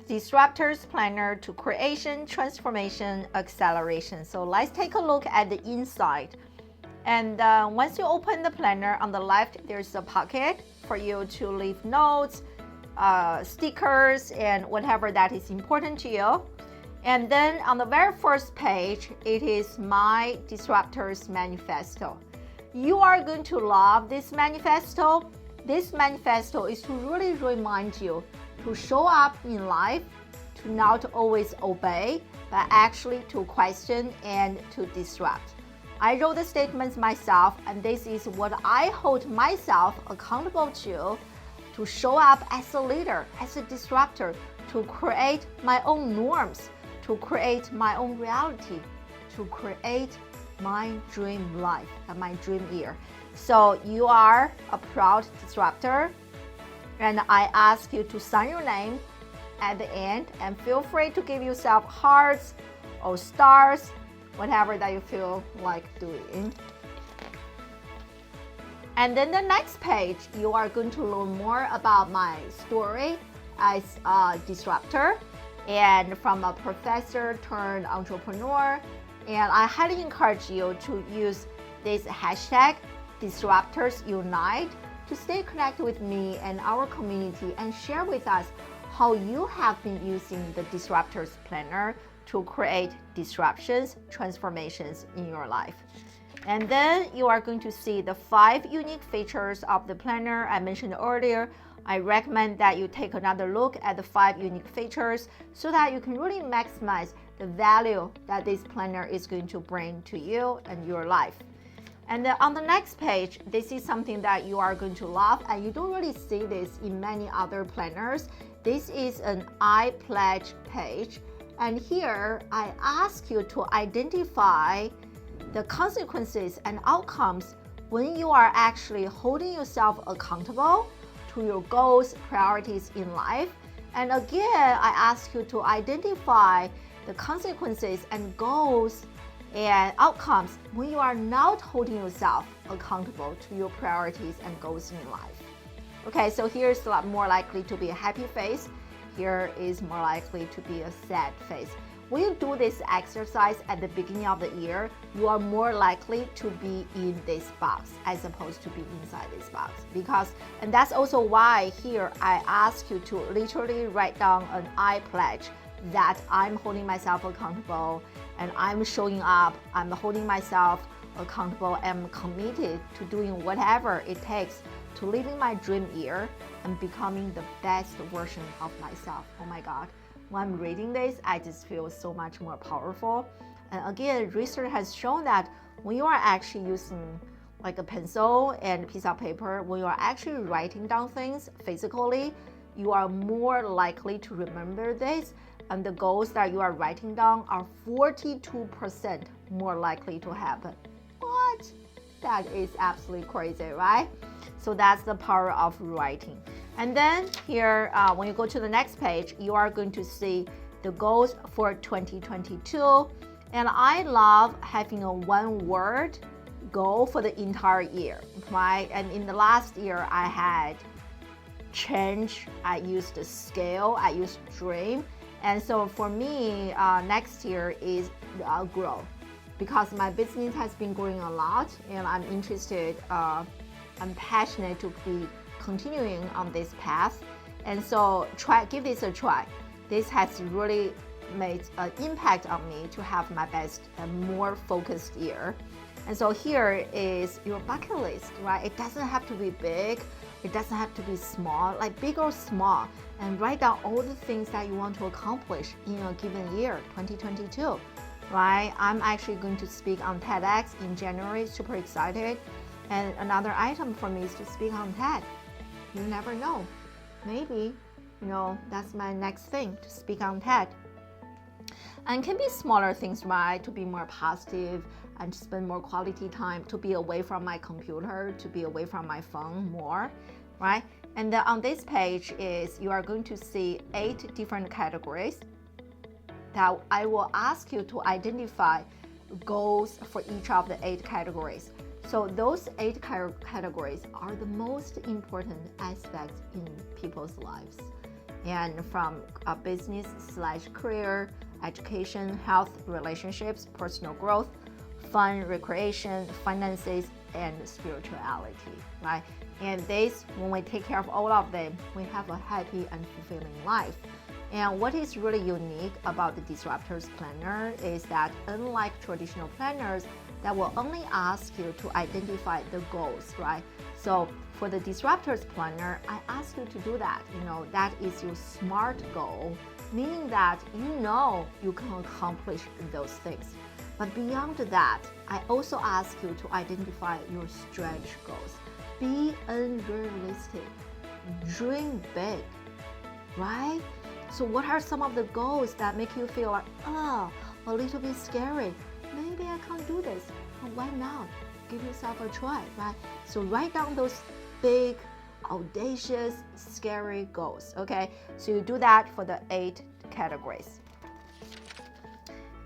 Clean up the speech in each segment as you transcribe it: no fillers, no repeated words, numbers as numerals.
Disruptor's Planner to Creation, Transformation, Acceleration. So let's take a look at the inside. And once you open the planner, on the left, there's a pocket for you to leave notes, stickers, and whatever that is important to you. And then on the very first page, it is my Disruptor's Manifesto. You are going to love this manifesto. This manifesto is to really remind you to show up in life, to not always obey, but actually to question and to disrupt. I wrote the statements myself, and this is what I hold myself accountable to show up as a leader, as a disruptor, to create my own norms, to create my own reality, to create my dream life and my dream year. So you are a proud disruptor, and I ask you to sign your name at the end, and feel free to give yourself hearts or stars, whatever that you feel like doing. And then the next page, you are going to learn more about my story as a disruptor and from a professor turned entrepreneur. And I highly encourage you to use this hashtag DisruptorsUnite to stay connected with me and our community and share with us how you have been using the Disruptors Planner to create disruptions, transformations in your life. And then you are going to see the 5 unique features of the planner I mentioned earlier. I recommend that you take another look at the 5 unique features so that you can really maximize the value that this planner is going to bring to you and your life. And then on the next page, this is something that you are going to love, and you don't really see this in many other planners. This is an I pledge page, and here I ask you to identify the consequences and outcomes when you are actually holding yourself accountable to your goals, priorities in life. And again, I ask you to identify the consequences and goals and outcomes when you are not holding yourself accountable to your priorities and goals in life. Okay, so here's a lot more likely to be a happy face. Here is more likely to be a sad face. When you do this exercise at the beginning of the year, you are more likely to be in this box as opposed to be inside this box. And that's also why here I ask you to literally write down an I pledge that I'm holding myself accountable and I'm showing up, I'm holding myself accountable, I'm committed to doing whatever it takes to living my dream year and becoming the best version of myself. Oh my God. When I'm reading this, I just feel so much more powerful. And again, research has shown that when you are actually using like a pencil and a piece of paper, when you are actually writing down things physically, you are more likely to remember this, and the goals that you are writing down are 42% more likely to happen. What? That is absolutely crazy, right? So that's the power of writing. And then here, when you go to the next page, you are going to see the goals for 2022. And I love having a one-word goal for the entire year, right? And in the last year, I had change, I used scale, I used dream. And so for me, next year is grow, because my business has been growing a lot and I'm interested, I'm passionate to be continuing on this path. And so give this a try. This has really made an impact on me to have my best and more focused year. And so here is your bucket list, right? It doesn't have to be big. It doesn't have to be small, like big or small, and write down all the things that you want to accomplish in a given year, 2022, right? I'm actually going to speak on TEDx in January, super excited. And another item for me is to speak on TED. You never know. Maybe, that's my next thing, to speak on TED. And it can be smaller things, right? To be more positive and to spend more quality time, to be away from my computer, to be away from my phone more, right? And then on this page is you are going to see 8 different categories that I will ask you to identify goals for each of the 8 categories. So those 8 categories are the most important aspects in people's lives. and from business/career, education, health, relationships, personal growth, fun, recreation, finances, and spirituality, right? And this, when we take care of all of them, we have a happy and fulfilling life. And what is really unique about the Disruptors Planner is that unlike traditional planners that will only ask you to identify the goals, right? So for the Disruptors Planner, I ask you to do that. That is your SMART goal, meaning that you can accomplish those things. But beyond that, I also ask you to identify your stretch goals. Be unrealistic. Dream big, right? So what are some of the goals that make you feel like, a little bit scary? Maybe I can't do this. But why not? Give yourself a try, right? So write down those big, audacious, scary goals, okay? So you do that for the 8 categories.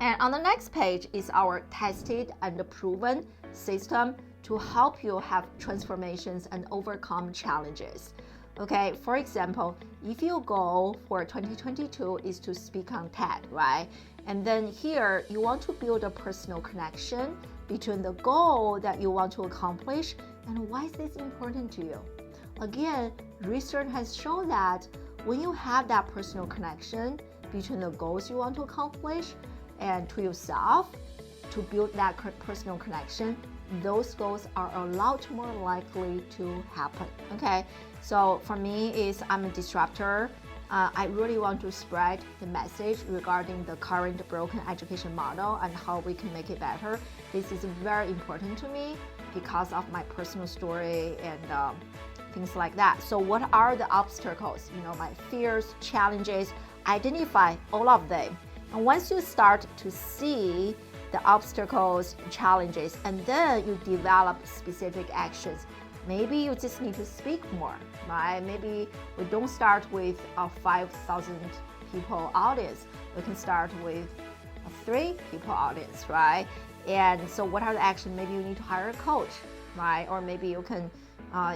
And on the next page is our tested and proven system to help you have transformations and overcome challenges. Okay, for example, if your goal for 2022 is to speak on TED, right? And then here you want to build a personal connection between the goal that you want to accomplish and why is this important to you. Again, research has shown that when you have that personal connection between the goals you want to accomplish and to yourself, to build that personal connection, those goals are a lot more likely to happen. Okay, so for me, I'm a disruptor. I really want to spread the message regarding the current broken education model and how we can make it better. This is very important to me because of my personal story and things like that. So what are the obstacles? My fears, challenges, identify all of them. And once you start to see the obstacles, challenges, and then you develop specific actions. Maybe you just need to speak more, right? Maybe we don't start with a 5,000 people audience. We can start with a 3 people audience, right? And so what are the actions? Maybe you need to hire a coach, right? Or maybe you can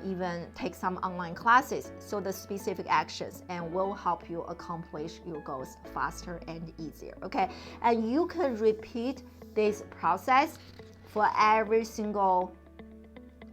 even take some online classes. So the specific actions and will help you accomplish your goals faster and easier, okay? And you can repeat this process for every single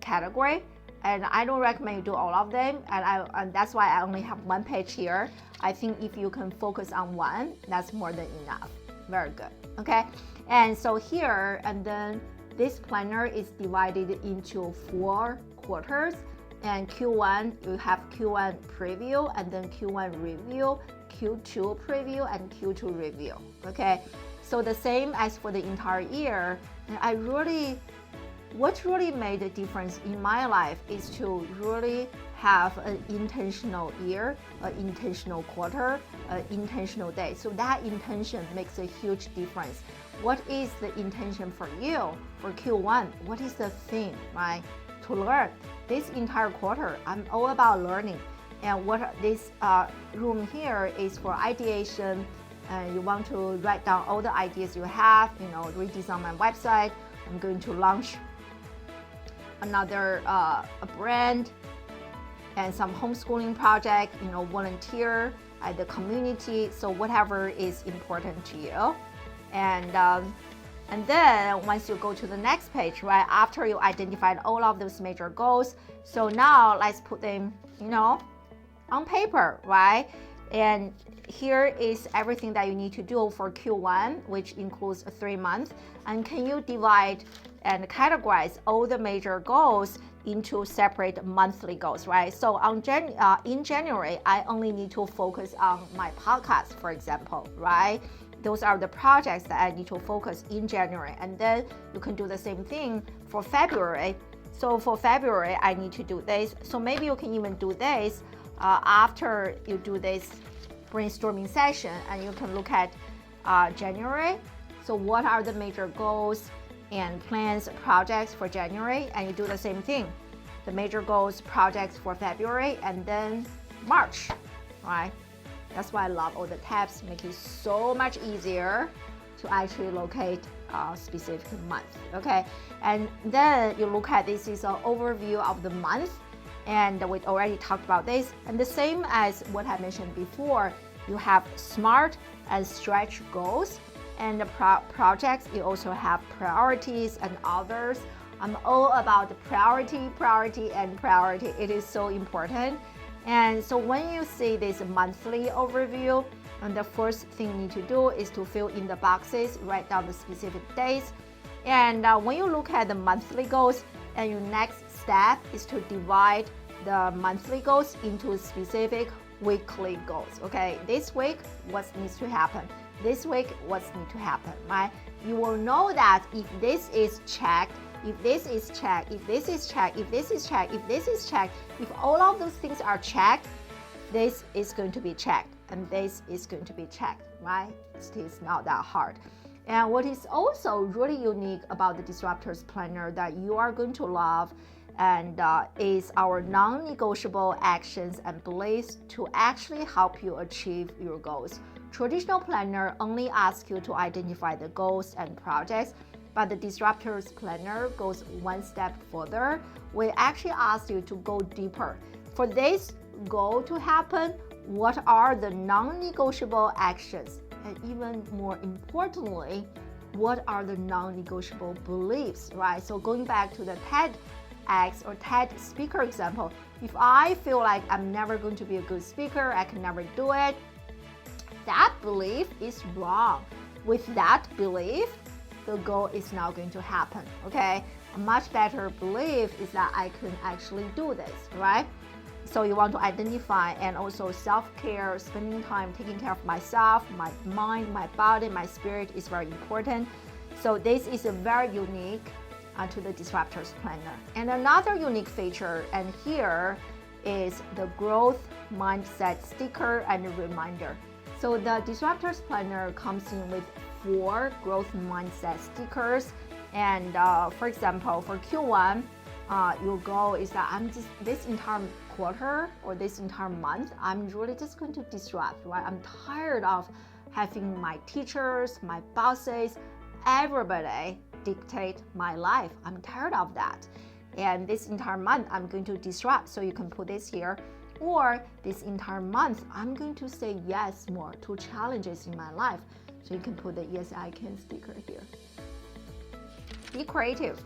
category. And I don't recommend you do all of them, and that's why I only have 1 page here. I think if you can focus on one, that's more than enough. Very good, okay? And so here, and then this planner is divided into 4 quarters, and Q1, you have Q1 preview, and then Q1 review, Q2 preview, and Q2 review, okay? So the same as for the entire year, and what really made a difference in my life is to really have an intentional year, an intentional quarter, an intentional day. So that intention makes a huge difference. What is the intention for you for Q1? What is the theme, right? To learn. This entire quarter, I'm all about learning. And what this room here is for ideation. You want to write down all the ideas you have, redesign my website. I'm going to launch another a brand and some homeschooling project, volunteer at the community. So whatever is important to you. And then once you go to the next page, right, after you identified all of those major goals, so now let's put them, on paper, right? And here is everything that you need to do for Q1, which includes 3 months. And can you divide and categorize all the major goals into separate monthly goals, right? So in January, I only need to focus on my podcast, for example, right? Those are the projects that I need to focus in January. And then you can do the same thing for February. So for February, I need to do this. So maybe you can even do this after you do this brainstorming session, and you can look at January. So what are the major goals and plans, projects for January? And you do the same thing. The major goals, projects for February, and then March, right? That's why I love all the tabs, make it so much easier to actually locate a specific month, okay? And then you look at this is an overview of the month, and we already talked about this. And the same as what I mentioned before, you have SMART and stretch goals, and the projects, you also have priorities and others. I'm all about priority, priority, and priority. It is so important. And so when you see this monthly overview, and the first thing you need to do is to fill in the boxes, write down the specific dates. And when you look at the monthly goals, and your next step is to divide the monthly goals into specific weekly goals. Okay, this week, what needs to happen? This week, what needs to happen, right? You will know that if this is checked, if this is checked, if this is checked, if this is checked, if this is checked, if all of those things are checked, this is going to be checked, and this is going to be checked, right? It is not that hard. And what is also really unique about the Disruptors Planner that you are going to love and is our non-negotiable actions and beliefs to actually help you achieve your goals. Traditional planner only asks you to identify the goals and projects, but the Disruptors Planner goes one step further. We actually ask you to go deeper. For this goal to happen, what are the non-negotiable actions? And even more importantly, what are the non-negotiable beliefs, right? So going back to the TEDx or TED speaker example, if I feel like I'm never going to be a good speaker, I can never do it, that belief is wrong. With that belief, the goal is not going to happen, okay? A much better belief is that I can actually do this, right? So you want to identify, and also self-care, spending time taking care of myself, my mind, my body, my spirit is very important. So this is a very unique to the Disruptors Planner. And another unique feature, and here is the growth mindset sticker and reminder. So the Disruptors Planner comes in with 4 growth mindset stickers. And for example, for Q1, your goal is that I'm just this entire quarter or this entire month, I'm really just going to disrupt, right? I'm tired of having my teachers, my bosses, everybody dictate my life. I'm tired of that. And this entire month, I'm going to disrupt. So you can put this here. Or this entire month, I'm going to say yes more to challenges in my life. So you can put the yes, I can sticker here. Be creative.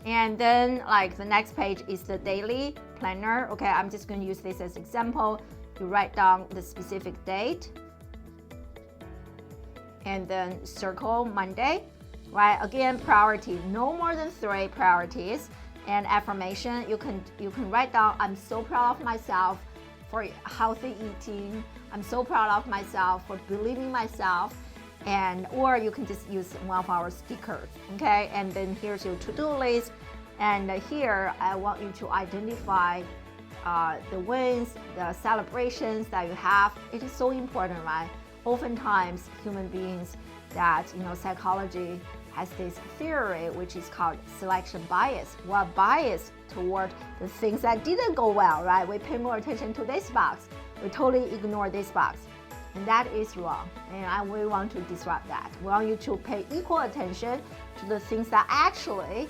And then like the next page is the daily planner. Okay, I'm just going to use this as example. You write down the specific date and then circle Monday, right? Again, priority, no more than 3 priorities. And affirmation, you can write down, I'm so proud of myself for healthy eating. I'm so proud of myself for believing myself. And or you can just use one of our stickers, okay? And then here's your to-do list. And here I want you to identify the wins, the celebrations that you have. It is so important, right? Oftentimes human beings that, psychology has this theory which is called selection bias. We're biased toward the things that didn't go well, right? We pay more attention to this box. We totally ignore this box. And that is wrong. And we want to disrupt that. We want you to pay equal attention to the things that actually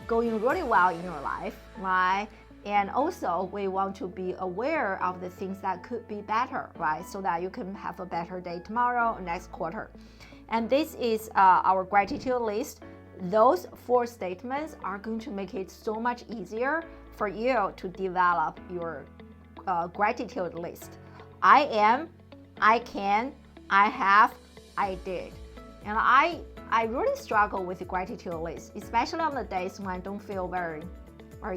going really well in your life, right? And also we want to be aware of the things that could be better, right? So that you can have a better day tomorrow, next quarter. And this is our gratitude list. Those 4 statements are going to make it so much easier for you to develop your gratitude list. I am, I can, I have, I did. And I really struggle with the gratitude list, especially on the days when I don't feel very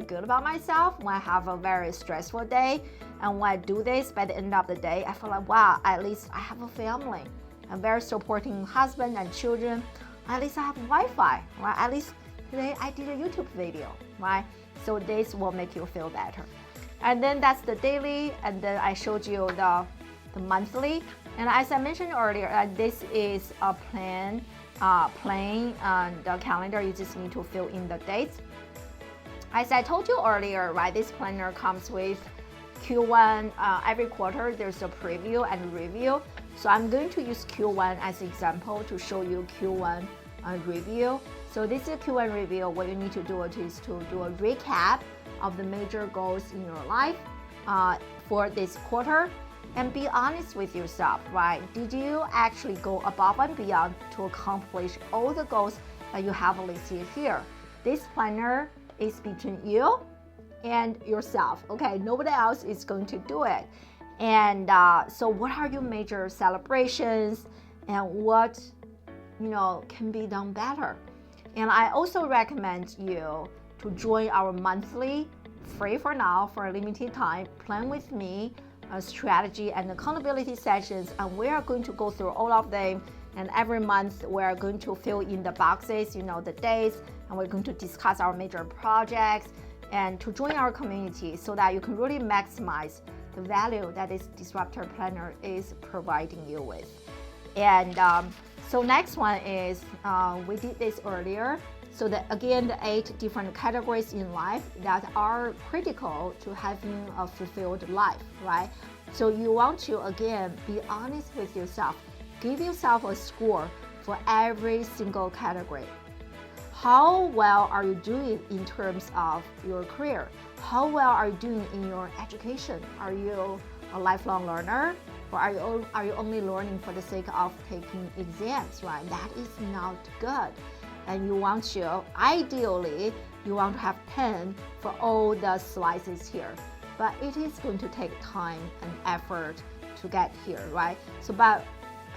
good about myself, when I have a very stressful day. And when I do this, by the end of the day, I feel like, wow, at least I have a family, a very supporting husband and children. At least I have Wi-Fi, right? At least today I did a YouTube video, right? So this will make you feel better. And then that's the daily, and then I showed you the monthly. And as I mentioned earlier, this is a plain the calendar. You just need to fill in the dates. As I told you earlier, right, this planner comes with Q1. Every quarter there's a preview and review. So I'm going to use Q1 as an example to show you Q1 review. So this is Q1 review. What you need to do is to do a recap of the major goals in your life for this quarter, and be honest with yourself, right? Did you actually go above and beyond to accomplish all the goals that you have listed here? This planner is between you and yourself, okay? Nobody else is going to do it. And so what are your major celebrations and what can be done better? And I also recommend you to join our monthly, free for now, for a limited time, Plan With Me strategy and accountability sessions, and we are going to go through all of them. And every month we are going to fill in the boxes, the days, and we're going to discuss our major projects, and to join our community so that you can really maximize the value that this Disruptor Planner is providing you with. And so next one is, we did this earlier. So that again, the 8 different categories in life that are critical to having a fulfilled life, right? So you want to, again, be honest with yourself. Give yourself a score for every single category. How well are you doing in terms of your career? How well are you doing in your education? Are you a lifelong learner? Or are you only learning for the sake of taking exams, right? That is not good. And you want to, ideally, you want to have 10 for all the slices here. But it is going to take time and effort to get here, right? So, but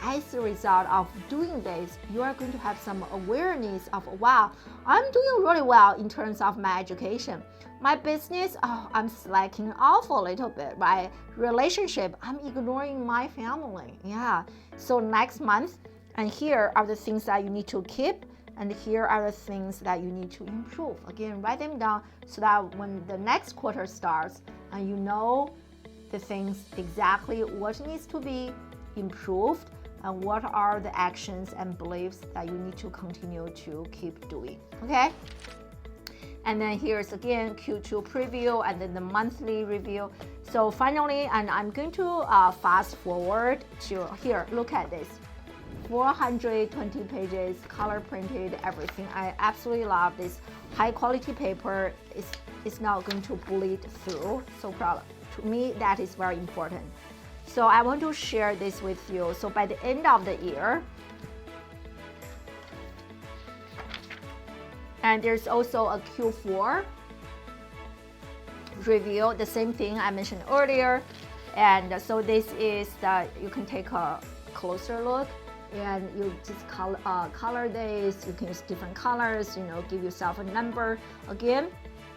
as a result of doing this, you are going to have some awareness of, wow, I'm doing really well in terms of my education. My business, I'm slacking off a little bit, right? Relationship, I'm ignoring my family. Yeah. So next month, and here are the things that you need to keep, and here are the things that you need to improve. Again, write them down so that when the next quarter starts, and you know the things exactly what needs to be improved, and what are the actions and beliefs that you need to continue to keep doing, okay? And then here's again Q2 preview and then the monthly review. So finally, and I'm going to fast forward to here, look at this. 420 pages, color printed, everything. I absolutely love this high quality paper. It's not going to bleed through. So proud. To me, that is very important. So I want to share this with you. So by the end of the year, and there's also a Q4 review, the same thing I mentioned earlier. And so this is that you can take a closer look, and you just color this. You can use different colors, give yourself a number. Again,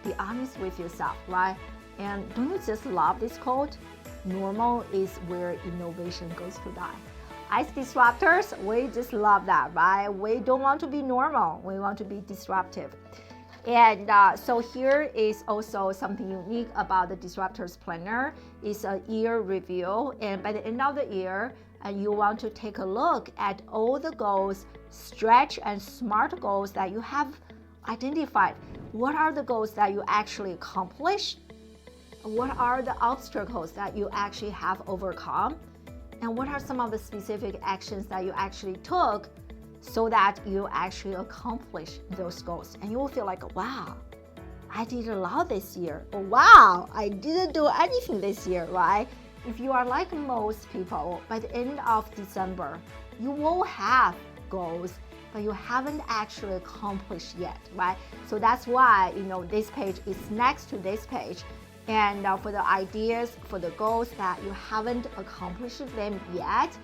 be honest with yourself, right? And don't you just love this quote? Normal is where innovation goes to die. As disruptors, we just love that, right? We don't want to be normal. We want to be disruptive. And so here is also something unique about the Disruptors Planner. It's a year review, and by the end of the year, you want to take a look at all the goals, stretch and SMART goals that you have identified. What are the goals that you actually accomplished? What are the obstacles that you actually have overcome? And what are some of the specific actions that you actually took so that you actually accomplish those goals? And you will feel like, wow, I did a lot this year. Or, wow, I didn't do anything this year, right? If you are like most people, by the end of December, you will have goals, but you haven't actually accomplished yet, right? So that's why, this page is next to this page. And for the ideas, for the goals that you haven't accomplished them yet,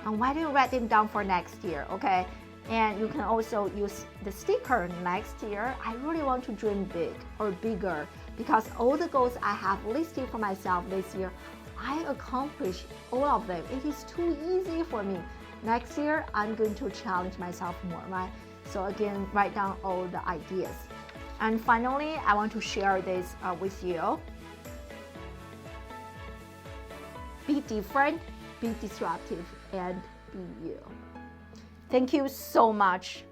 and why don't you write them down for next year, okay? And you can also use the sticker next year. I really want to dream big or bigger, because all the goals I have listed for myself this year, I accomplished all of them. It is too easy for me. Next year, I'm going to challenge myself more, right? So again, write down all the ideas. And finally, I want to share this with you. Be different, be disruptive, and be you. Thank you so much